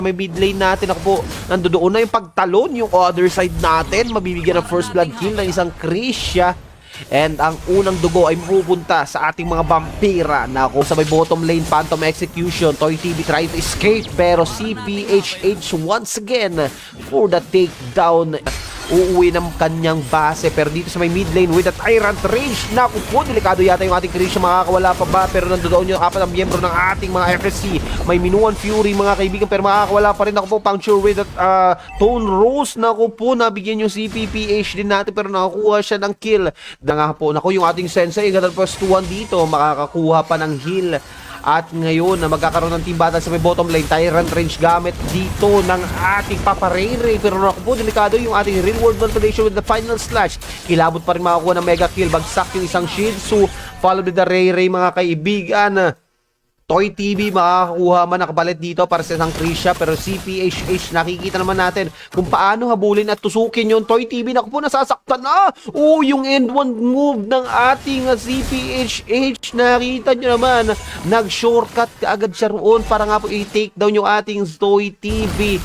may mid lane natin. Ako po, nandoon na yung pagtalon, yung other side natin. Mabibigyan ng first blood kill ng isang Krisha. And ang unang dugo ay pupunta sa ating mga vampira na kung sa may bottom lane, Phantom Execution. Toy TV trying to escape, pero CPHH once again for the takedown. Uuwi ng kanyang base, pero dito sa may mid lane with the Tyrant Rage, naku po, delikado yata yung ating Krisha, makakawala pa ba? Pero nandoon yung apat ang miyembro ng ating mga FSC. May Minuan Fury mga kaibigan, pero makakawala pa rin. Ako po, puncture with that Tone Rose, naku po, nabigyan yung CPPH din natin, pero nakakuha siya ng kill. Nga po, naku, yung ating Sensei, ganun plus 2-1 dito, makakakuha pa ng heal. At ngayon na magkakaroon ng team battle sa may bottom lane, Tyrant Range gamit dito ng ating Papa Ray Ray. Pero naku po, delikado yung ating real world manipulation with the final slash. Kilabot pa rin makakuha ng mega kill. Bagsak yung isang Shidzu, followed with the Ray Ray mga kaibigan. Toy TV makakakuha man nakabalit dito para sa isang Krisha, pero CPHH nakikita naman natin kung paano habulin at tusukin yung Toy TV. Naku po, nasasaktan na. Yung end one move ng ating CPHH. Nakita nyo naman, nag-shortcut kaagad siya roon para nga po i-take down yung ating Toy TV.